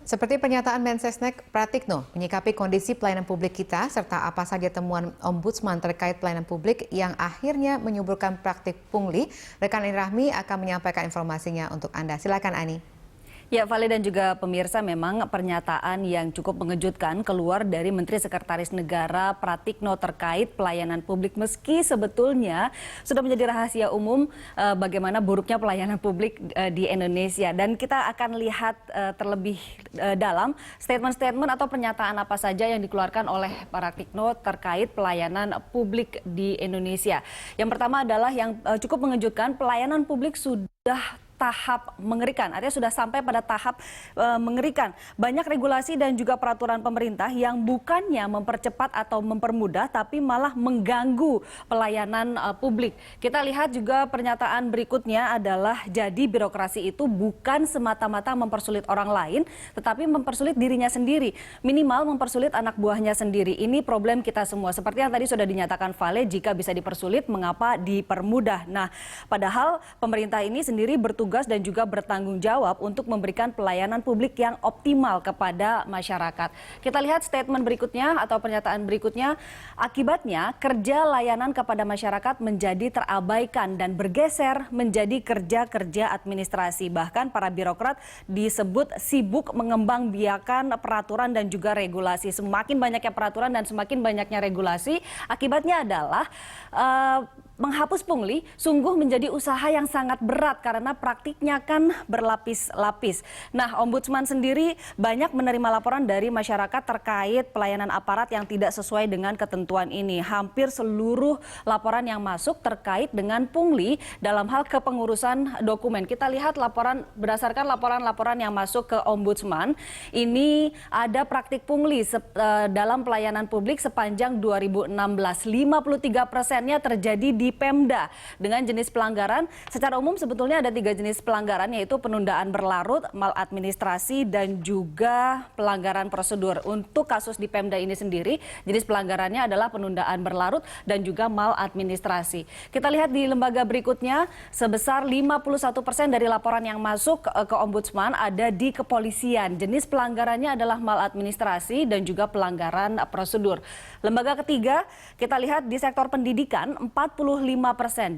Seperti pernyataan Mensesnek Pratikno menyikapi kondisi pelayanan publik kita serta apa saja temuan Ombudsman terkait pelayanan publik yang akhirnya menyuburkan praktik pungli, rekan Ani Rahmi akan menyampaikan informasinya untuk Anda. Silakan Ani. Ya, Vale dan juga pemirsa, memang pernyataan yang cukup mengejutkan keluar dari Menteri Sekretaris Negara Pratikno terkait pelayanan publik, meski sebetulnya sudah menjadi rahasia umum bagaimana buruknya pelayanan publik di Indonesia. Dan kita akan lihat terlebih dalam statement-statement atau pernyataan apa saja yang dikeluarkan oleh Pratikno terkait pelayanan publik di Indonesia. Yang pertama adalah yang cukup mengejutkan, pelayanan publik sudah tahap mengerikan, artinya sudah sampai pada tahap mengerikan. Banyak regulasi dan juga peraturan pemerintah yang bukannya mempercepat atau mempermudah, tapi malah mengganggu pelayanan publik. Kita lihat juga pernyataan berikutnya adalah jadi birokrasi itu bukan semata-mata mempersulit orang lain, tetapi mempersulit dirinya sendiri. Minimal mempersulit anak buahnya sendiri. Ini problem kita semua. Seperti yang tadi sudah dinyatakan Vale, jika bisa dipersulit, mengapa dipermudah? Nah, padahal pemerintah ini sendiri bertugas dan juga bertanggung jawab untuk memberikan pelayanan publik yang optimal kepada masyarakat. Kita lihat statement berikutnya atau pernyataan berikutnya, akibatnya kerja layanan kepada masyarakat menjadi terabaikan dan bergeser menjadi kerja-kerja administrasi. Bahkan para birokrat disebut sibuk mengembangbiakan peraturan dan juga regulasi. Semakin banyaknya peraturan dan semakin banyaknya regulasi, akibatnya adalah menghapus pungli sungguh menjadi usaha yang sangat berat karena praktiknya kan berlapis-lapis. Nah, Ombudsman sendiri banyak menerima laporan dari masyarakat terkait pelayanan aparat yang tidak sesuai dengan ketentuan ini. Hampir seluruh laporan yang masuk terkait dengan pungli dalam hal kepengurusan dokumen. Kita lihat laporan berdasarkan laporan-laporan yang masuk ke Ombudsman. Ini ada praktik pungli dalam pelayanan publik sepanjang 2016. 53%-nya terjadi di Pemda. Dengan jenis pelanggaran, secara umum sebetulnya ada 3 jenis pelanggaran, yaitu penundaan berlarut, maladministrasi, dan juga pelanggaran prosedur. Untuk kasus di Pemda ini sendiri, jenis pelanggarannya adalah penundaan berlarut dan juga maladministrasi. Kita lihat di lembaga berikutnya, sebesar 51% dari laporan yang masuk ke Ombudsman ada di kepolisian. Jenis pelanggarannya adalah maladministrasi dan juga pelanggaran prosedur. Lembaga ketiga, kita lihat di sektor pendidikan, 45%.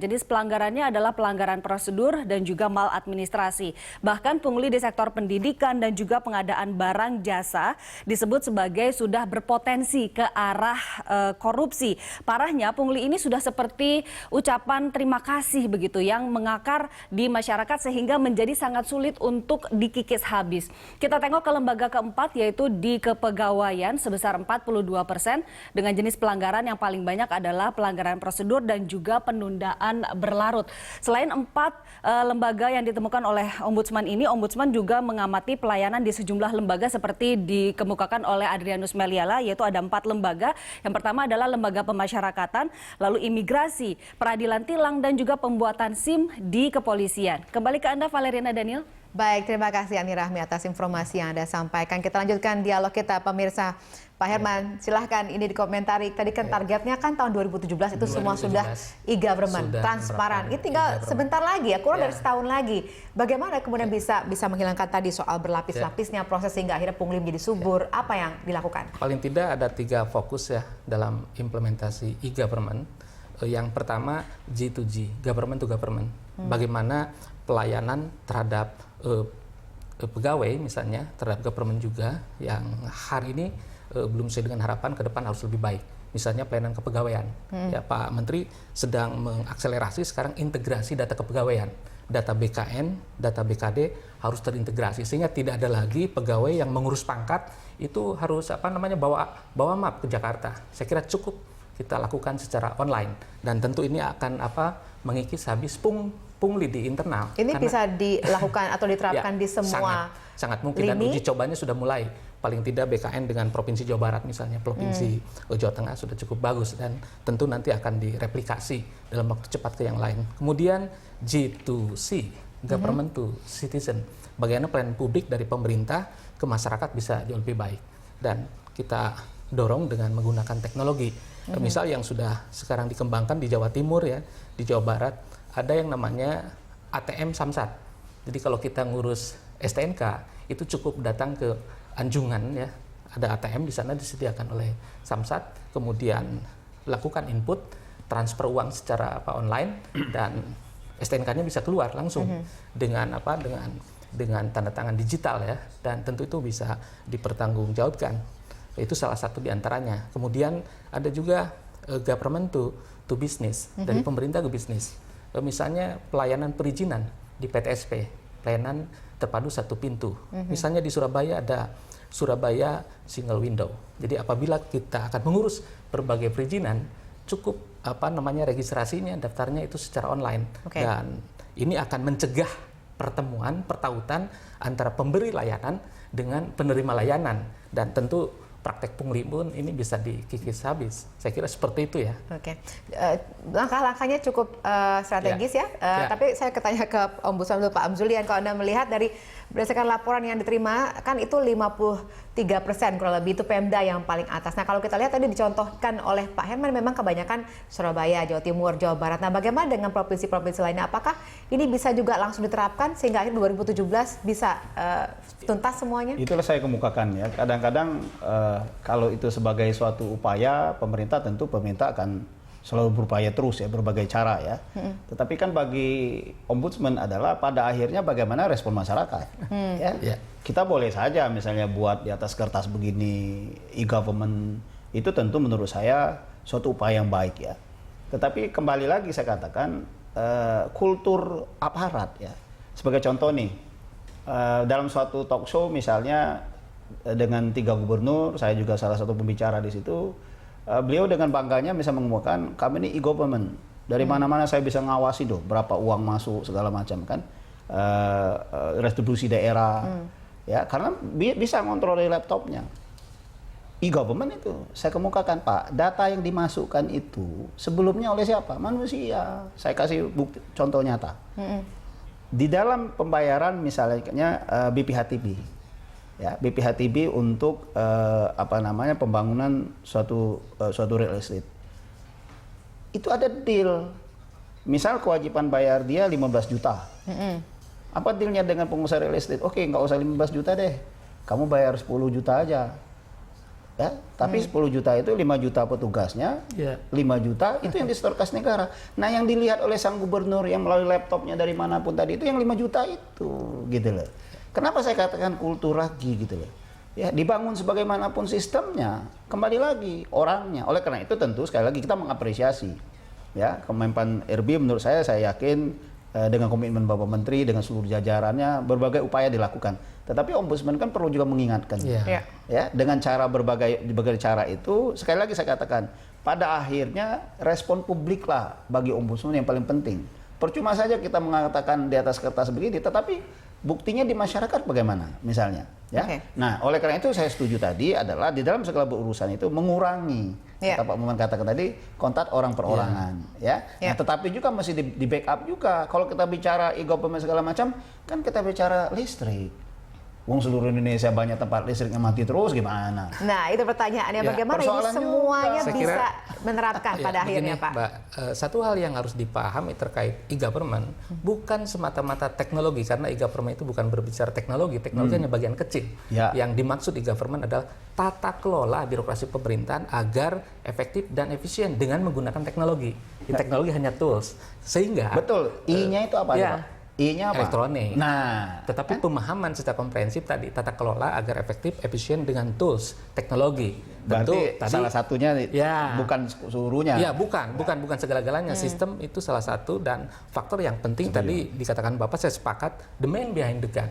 Jenis pelanggarannya adalah pelanggaran prosedur dan juga maladministrasi. Bahkan pungli di sektor pendidikan dan juga pengadaan barang jasa disebut sebagai sudah berpotensi ke arah korupsi. Parahnya pungli ini sudah seperti ucapan terima kasih begitu yang mengakar di masyarakat sehingga menjadi sangat sulit untuk dikikis habis. Kita tengok ke lembaga keempat, yaitu di kepegawaian sebesar 42%. Dengan jenis pelanggaran yang paling banyak adalah pelanggaran prosedur dan juga penundaan berlarut. Selain 4 lembaga yang ditemukan oleh Ombudsman ini, Ombudsman juga mengamati pelayanan di sejumlah lembaga seperti dikemukakan oleh Adrianus Meliala, yaitu ada 4 lembaga. Yang pertama adalah lembaga pemasyarakatan, lalu imigrasi, peradilan tilang, dan juga pembuatan SIM di kepolisian. Kembali ke Anda, Valeriana Daniel. Baik, terima kasih Ani Rahmi atas informasi yang Anda sampaikan. Kita lanjutkan dialog kita, pemirsa. Pak Herman, silahkan ini dikomentari. Tadi kan targetnya kan tahun 2017 itu 2017, semua sudah e-government, transparan. Ini tinggal sebentar lagi ya, kurang dari setahun lagi. Bagaimana kemudian bisa menghilangkan tadi soal berlapis-lapisnya proses sehingga akhirnya pungli menjadi subur? Apa yang dilakukan? Paling tidak ada 3 fokus ya dalam implementasi e-government. Yang pertama G2G, government to government. Bagaimana pelayanan terhadap pegawai misalnya, terhadap government juga yang hari ini belum sesuai dengan harapan, ke depan harus lebih baik. Misalnya pelayanan kepegawaian. Ya, Pak Menteri sedang mengakselerasi sekarang integrasi data kepegawaian. Data BKN, data BKD harus terintegrasi sehingga tidak ada lagi pegawai yang mengurus pangkat itu harus bawa map ke Jakarta. Saya kira cukup kita lakukan secara online dan tentu ini akan mengikis habis pungli di internal. Ini bisa dilakukan atau diterapkan di semua sangat mungkin lini. Dan uji cobanya sudah mulai. Paling tidak BKN dengan Provinsi Jawa Barat misalnya, Provinsi Jawa Tengah sudah cukup bagus dan tentu nanti akan direplikasi dalam waktu cepat ke yang lain. Kemudian G2C, Government to Citizen. Bagaimana pelayanan publik dari pemerintah ke masyarakat bisa jauh lebih baik. Dan kita dorong dengan menggunakan teknologi. Misal yang sudah sekarang dikembangkan di Jawa Timur ya, di Jawa Barat, ada yang namanya ATM Samsat. Jadi kalau kita ngurus STNK, itu cukup datang ke anjungan ya, ada ATM di sana disediakan oleh Samsat, kemudian lakukan input, transfer uang secara online dan STNK-nya bisa keluar langsung dengan tanda tangan digital ya, dan tentu itu bisa dipertanggungjawabkan. Itu salah satu diantaranya. Kemudian ada juga government to business, dari pemerintah ke bisnis. Misalnya pelayanan perizinan di PTSP, pelayanan terpadu satu pintu. Misalnya di Surabaya ada Surabaya Single Window. Jadi apabila kita akan mengurus berbagai perizinan, cukup registrasinya, daftarnya itu secara online. Dan ini akan mencegah pertautan antara pemberi layanan dengan penerima layanan, dan tentu praktek pungli pun ini bisa dikikis habis. Saya kira seperti itu ya. Oke, langkah-langkahnya cukup strategis ya. Tapi saya ketanya ke Ombudsman dulu, Pak Amzulian, kalau Anda melihat dari berdasarkan laporan yang diterima, kan itu 53% kurang lebih itu Pemda yang paling atas. Nah kalau kita lihat tadi dicontohkan oleh Pak Herman, memang kebanyakan Surabaya, Jawa Timur, Jawa Barat. Nah bagaimana dengan provinsi-provinsi lainnya? Apakah ini bisa juga langsung diterapkan sehingga akhir 2017 bisa tuntas semuanya? Itulah saya kemukakan ya. Kadang-kadang kalau itu sebagai suatu upaya, pemerintah tentu akan selalu berupaya terus ya, berbagai cara ya. Tetapi kan bagi Ombudsman adalah pada akhirnya bagaimana respon masyarakat. Ya. Kita boleh saja misalnya buat di atas kertas begini, e-government, itu tentu menurut saya suatu upaya yang baik ya. Tetapi kembali lagi saya katakan kultur aparat ya. Sebagai contoh nih, dalam suatu talk show misalnya dengan 3 gubernur, saya juga salah satu pembicara di situ. Beliau dengan bangganya bisa mengumumkan, kami ini e-government, dari mana-mana saya bisa ngawasi berapa uang masuk segala macam kan, restitusi daerah, ya karena bisa ngontrol dari laptopnya. E-government itu saya kemukakan, Pak, data yang dimasukkan itu sebelumnya oleh siapa? Manusia. Saya kasih bukti, contoh nyata. Di dalam pembayaran misalnya BPHTB. Ya, BPHTB untuk pembangunan suatu real estate. Itu ada deal. Misal kewajiban bayar dia 15 juta. Apa dealnya dengan pengusaha real estate? Oke, nggak usah 15 juta deh. Kamu bayar 10 juta aja. Ya, tapi 10 juta itu 5 juta petugasnya, 5 juta itu yang disetorkas negara. Nah, yang dilihat oleh sang gubernur yang melalui laptopnya dari manapun tadi itu yang 5 juta itu, gitu loh. Kenapa saya katakan kultur lagi gitu loh. Ya, dibangun sebagaimanapun sistemnya, kembali lagi orangnya. Oleh karena itu tentu sekali lagi kita mengapresiasi ya Kemenpan RB, menurut saya yakin dengan komitmen Bapak Menteri dengan seluruh jajarannya berbagai upaya dilakukan. Tetapi Ombudsman kan perlu juga mengingatkan. Ya, dengan cara berbagai cara itu sekali lagi saya katakan pada akhirnya respon publik lah bagi Ombudsman yang paling penting. Percuma saja kita mengatakan di atas kertas begini, tetapi buktinya di masyarakat bagaimana misalnya ya. Nah oleh karena itu saya setuju tadi adalah di dalam segala berurusan itu mengurangi kata Pak Muhammad katakan tadi kontak orang perorangan ya. Nah, tetapi juga masih di backup juga kalau kita bicara e-government segala macam kan kita bicara listrik. Wong seluruh Indonesia banyak tempat listriknya mati terus gimana? Nah itu pertanyaannya bagaimana ini semuanya bisa menerapkan pada akhirnya Pak? Mbak, satu hal yang harus dipahami terkait e-government bukan semata-mata teknologi, karena e-government itu bukan berbicara teknologi hanya bagian kecil. Yang dimaksud e-government adalah tata kelola birokrasi pemerintahan agar efektif dan efisien dengan menggunakan teknologi. Teknologi hanya tools, sehingga betul. I-nya itu apa ya? I-nya apa? Elektronik. Nah, tetapi pemahaman secara komprehensif tadi tata kelola agar efektif, efisien dengan tools teknologi. Berarti tadi salah satunya bukan seluruhnya. Ya, bukan segala-galanya. Sistem itu salah satu dan faktor yang penting tadi dikatakan Bapak, saya sepakat, the man behind the gun.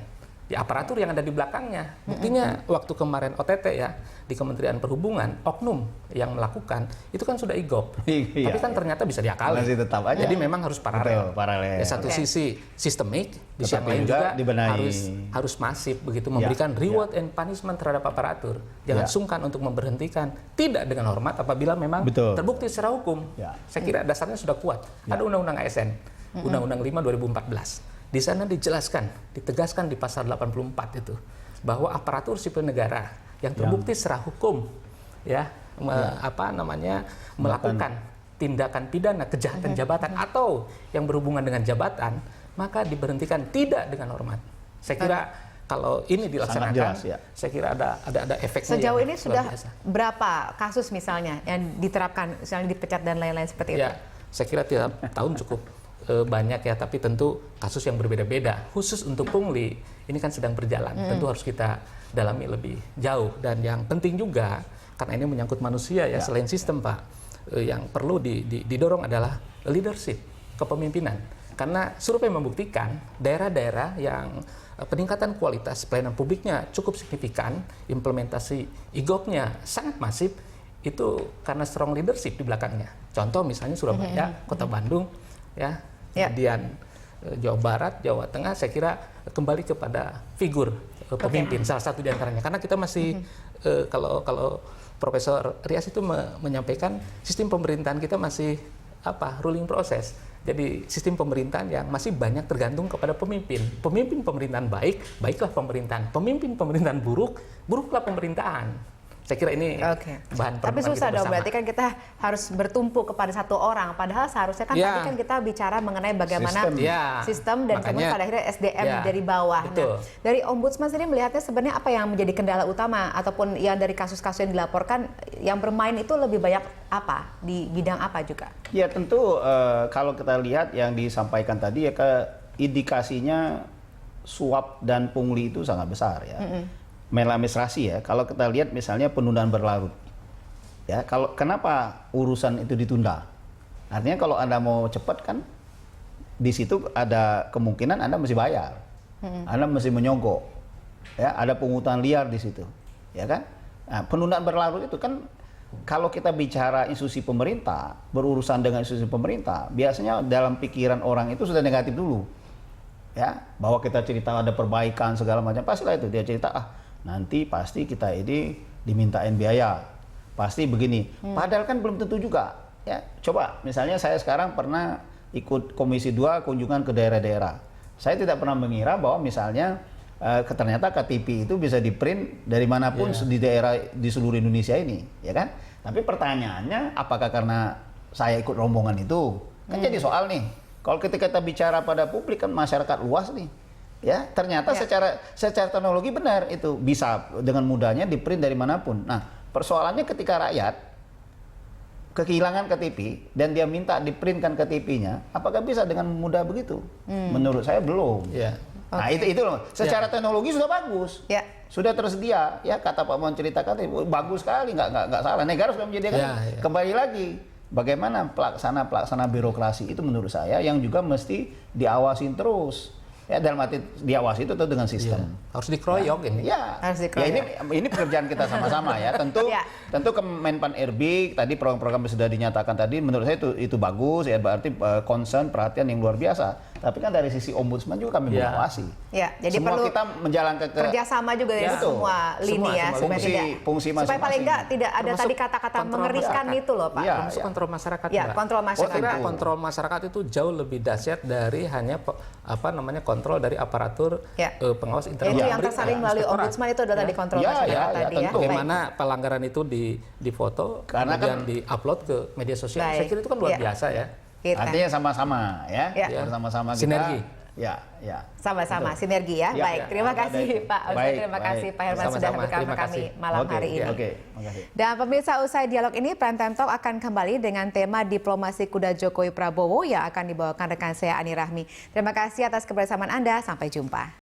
Di aparatur yang ada di belakangnya. Buktinya waktu kemarin OTT ya di Kementerian Perhubungan, oknum yang melakukan itu kan sudah e-gov. Tapi kan ternyata bisa diakali. Masih tetap aja. Jadi memang harus paralel. Ya, satu sisi sistemik, di sisi lain juga harus masif begitu, memberikan reward and punishment terhadap aparatur. Jangan sungkan untuk memberhentikan, tidak dengan hormat apabila memang terbukti secara hukum. Saya kira dasarnya sudah kuat. Ada Undang-Undang ASN, Undang-Undang 5 2014. Di sana dijelaskan, ditegaskan di pasal 84 itu bahwa aparatur sipil negara yang terbukti secara hukum melakukan tindakan pidana kejahatan jabatan atau yang berhubungan dengan jabatan, maka diberhentikan tidak dengan hormat. Saya kira kalau ini dilaksanakan, jelas, ya. saya kira ada efeknya. Sejauh yang ini sudah luar biasa. berapa kasus misalnya yang diterapkan, misalnya dipecat dan lain-lain seperti itu? Ya, saya kira tiap tahun cukup banyak ya, tapi tentu kasus yang berbeda-beda. Khusus untuk pungli, ini kan sedang berjalan, tentu harus kita dalami lebih jauh. Dan yang penting juga, karena ini menyangkut manusia ya, selain sistem Pak, yang perlu didorong adalah leadership, kepemimpinan. Karena survei membuktikan daerah-daerah yang peningkatan kualitas pelayanan publiknya cukup signifikan, implementasi IGOP-nya sangat masif, itu karena strong leadership di belakangnya. Contoh misalnya Surabaya, Kota Bandung, ya, kemudian Jawa Barat, Jawa Tengah, saya kira kembali kepada figur pemimpin, salah satu di antaranya. Karena kita masih, kalau Profesor Rias itu menyampaikan sistem pemerintahan kita masih ruling process. Jadi sistem pemerintahan yang masih banyak tergantung kepada pemimpin. Pemimpin pemerintahan baik, baiklah pemerintahan. Pemimpin pemerintahan buruk, buruklah pemerintahan. Saya kira ini bahan Tapi perenungan susah kita dong, bersama. berarti kan kita harus bertumpu kepada satu orang. Padahal seharusnya kan tadi kan kita bicara mengenai bagaimana sistem dan kemudian pada akhirnya SDM dari bawah. Betul. Nah, dari Ombudsman sendiri melihatnya sebenarnya apa yang menjadi kendala utama ataupun yang dari kasus-kasus yang dilaporkan yang bermain itu lebih banyak apa? Di bidang apa juga? Ya tentu kalau kita lihat yang disampaikan tadi ya indikasinya suap dan pungli itu sangat besar ya. Maladministrasi ya, kalau kita lihat misalnya penundaan berlarut. Ya, kenapa urusan itu ditunda? Artinya kalau Anda mau cepat kan di situ ada kemungkinan Anda mesti bayar. Anda mesti menyogok. Ya, ada pungutan liar di situ. Ya kan? Nah, penundaan berlarut itu kan kalau kita bicara institusi pemerintah, berurusan dengan institusi pemerintah, biasanya dalam pikiran orang itu sudah negatif dulu. Ya, bahwa kita cerita ada perbaikan segala macam, pastilah itu dia cerita nanti pasti kita ini dimintain biaya, pasti begini. Padahal kan belum tentu juga. Ya, coba misalnya saya sekarang pernah ikut Komisi 2 kunjungan ke daerah-daerah. Saya tidak pernah mengira bahwa misalnya ternyata KTP itu bisa di-print dari manapun di daerah di seluruh Indonesia ini, ya kan? Tapi pertanyaannya, apakah karena saya ikut rombongan itu? Kan jadi soal nih. Kalau ketika kita bicara pada publik kan masyarakat luas nih. Ya, ternyata secara teknologi benar itu bisa dengan mudahnya di-print dari manapun. Nah, persoalannya ketika rakyat kehilangan KTP dan dia minta di-printkan KTP-nya, apakah bisa dengan mudah begitu? Menurut saya belum. Nah, itu loh. Secara teknologi sudah bagus. Sudah tersedia, ya kata Pak Mon ceritakan bagus sekali, nggak salah. Negara sudah menyediakan. Kembali lagi, bagaimana pelaksana birokrasi itu menurut saya yang juga mesti diawasin terus. Ya, dalam arti diawasi itu dengan sistem. Harus dikeroyok ini. Ya, harus dikeroyok. Ya ini pekerjaan kita sama-sama ya. Tentu Kemenpan RB tadi program-program yang sudah dinyatakan tadi menurut saya itu bagus ya, berarti concern perhatian yang luar biasa. Tapi kan dari sisi Ombudsman juga kami mengawasi. Ya, jadi semua perlu kita menjalankan kerjasama juga dari semua lini ya, fungsi masing-masing. supaya paling enggak tidak ada tadi kata-kata mengerikan itu loh Pak. Termasuk kontrol masyarakat. Ya, kontrol masyarakat. Saya kira kontrol masyarakat itu jauh lebih dahsyat dari hanya kontrol dari aparatur pengawas internal. Itu yang tersaring melalui Ombudsman itu adalah tadi kontrol masyarakat tadi ya. Bagaimana pelanggaran itu difoto, kemudian di-upload ke media sosial. Saya kira itu kan luar biasa ya. Artinya sama-sama ya. Bersama-sama kita. Sinergi. Ya. Sama-sama sinergi ya. Baik, terima kasih Pak Ustaz, terima kasih Pak Herman sudah bersama kami malam hari ini. Makasih. Dan pemirsa, usai dialog ini Prime Time Talk akan kembali dengan tema diplomasi kuda Jokowi Prabowo yang akan dibawakan rekan saya Ani Rahmi. Terima kasih atas kebersamaan Anda, sampai jumpa.